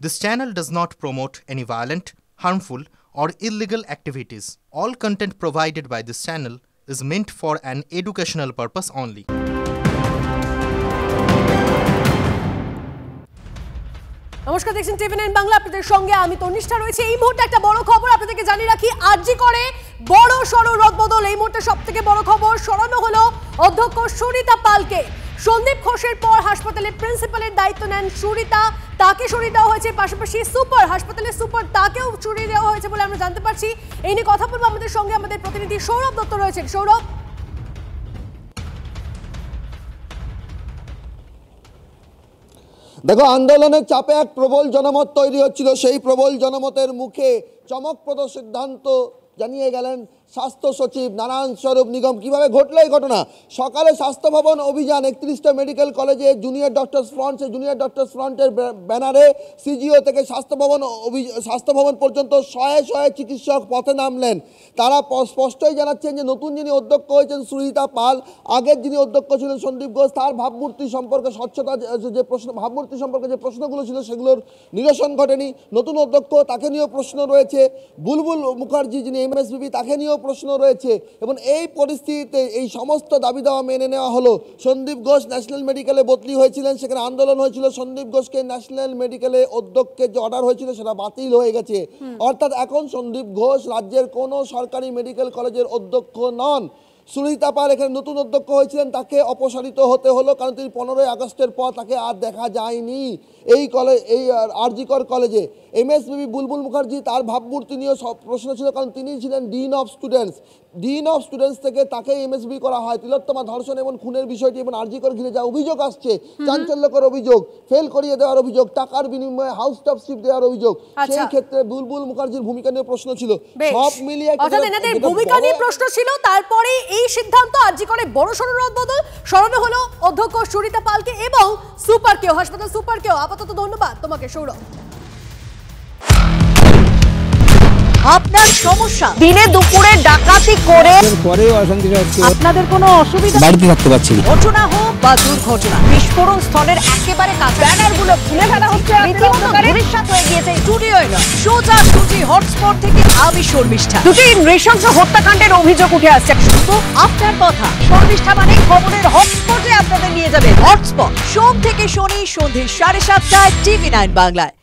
This channel does not promote any violent, harmful, or illegal activities. All content provided by this channel is meant for an educational purpose only. নমস্কার, দেখছেন টিভি9 বাংলা। আপনাদের সঙ্গে আমি তনিষ্ঠা রয়েছে। এই মুহূর্তে একটা বড় খবর আপনাদেরকে জানিয়ে রাখি। আরজি করে বড় সড় রদবদল। এই মুহূর্তে সবথেকে বড় খবর, সরানো হলো অধ্যক্ষ সুরিতা পালকে। সন্দীপ ঘোষের পর হাসপাতালের প্রিন্সিপালের দায়িত্ব নেন সুরিতা। তাকে সরিয়ে দেওয়া হয়েছে, পাশাপাশি হাসপাতালের সুপার তাকেও সরিয়ে দেওয়া হয়েছে বলে আমরা জানতে পারছি। এই নিয়ে কথা বলবো আমাদের সঙ্গে আমাদের প্রতিনিধি সৌরভ দত্ত রয়েছেন। সৌরভ, দেখো, আন্দোলনের চাপে এক প্রবল জনমত তৈরি হচ্ছিল। সেই প্রবল জনমতের মুখে চমকপ্রদ সিদ্ধান্ত জানিয়ে গেলেন স্বাস্থ্য সচিব নারায়ণ স্বরূপ নিগম। কিভাবে ঘটলো এই ঘটনা? সকালে স্বাস্থ্য ভবন অভিযান 31টা মেডিকেল কলেজে জুনিয়র ডক্টরস ফ্রন্ট, সেই জুনিয়র ডক্টরস ফ্রন্টের ব্যানারে সিজিও থেকে স্বাস্থ্য ভবন পর্যন্ত শয়ে শয়ে চিকিৎসক পথে নামলেন। তারা স্পষ্টই জানাচ্ছেন যে নতুন যিনি অধ্যক্ষ হয়েছেন সুরিতা পাল, আগের যিনি অধ্যক্ষ ছিলেন সন্দীপ ঘোষ, তার ভাবমূর্তি সম্পর্কে স্বচ্ছতা যে ভাবমূর্তি সম্পর্কে যে প্রশ্নগুলো ছিল সেগুলোর নিরসন ঘটেনি। নতুন অধ্যক্ষ, তাকে নিয়েও প্রশ্ন রয়েছে। বুলবুল মুখার্জি যিনি এমএসবিবি, তাকে নিয়েও প্রশ্ন রয়েছে। এবং এই পরিস্থিতিতে এই সমস্ত দাবি দাওয়া মেনে নেওয়া হলো। সন্দীপ ঘোষ ন্যাশনাল মেডিকেলে বদলি হয়েছিলেন, সেখানে আন্দোলন হয়েছিল। সন্দীপ ঘোষকে ন্যাশনাল মেডিকেলে অধ্যক্ষের যে অর্ডার হয়েছিল সেটা বাতিল হয়ে গেছে। অর্থাৎ এখন সন্দীপ ঘোষ রাজ্যের কোনো সরকারি মেডিকেল কলেজের অধ্যক্ষ নন। সুরিতা পাল এখানে নতুন অধ্যক্ষ হয়েছিলেন, তাকে অপসারিত হতে হলো, কারণ তিনি 15ই আগস্টের পর তাকে আর দেখা যায়নি এই আরজিকর কলেজে। এমএসবিবি বুলবুল মুখার্জি, তার ভাবমূর্তি নিয়েও প্রশ্ন ছিল, কারণ তিনি ছিলেন ডিন অফ স্টুডেন্টস থেকে তাকে এমএসবি করা হয়। তিলোত্তমা ধর্ষণ এবং খুনের বিষয়টি এবং আরজিকর ঘিরে যা অভিযোগ আসছে, চাঞ্চল্যকর অভিযোগ, ফেল করিয়ে দেওয়ার অভিযোগ, টাকার বিনিময়ে হাউস টপশিপ দেওয়ার অভিযোগ, সেই ক্ষেত্রে বুলবুল মুখার্জির ভূমিকা নিয়ে প্রশ্ন ছিল। সব মিলিয়ে ভূমিকা নিয়ে প্রশ্ন ছিল। তারপরে এই সিদ্ধান্ত, আরজিকরে বড় সড় রদবদল, সরানো হলো অধ্যক্ষ সুরিতা পালকে এবং সুপারকেও, হাসপাতাল সুপারকেও। আপাতত ধন্যবাদ তোমাকে সৌরভ। আপনার সমস্যা, দিনে দুপুরে ডাকাতি করে পরেও অশান্তি হচ্ছে, আপনাদের কোনো অসুবিধা, বাড়িতে থাকতে পারছি না, ঘটনা হোক বা দুর্ঘটনা, বিস্ফোরণ স্থলের একেবারে কাছে, ব্যানারগুলো খুলে ফেলা হচ্ছে, ভবিষ্যৎ হয়ে গিয়েছে স্টুডিওয় নয়, সোজা দুটি হটস্পট থেকে আমি শর্মিষ্ঠা। দুটি নৃশংস হত্যাকাণ্ডের অভিযোগ উঠে আসছে। শুধু আপনার কথা, শর্মিষ্ঠা মানে খবরের হটস্পটে আপনাদের নিয়ে যাবে। হটস্পট সোম থেকে শনি সন্ধ্যে 7:30টায় টিভি9 বাংলায়।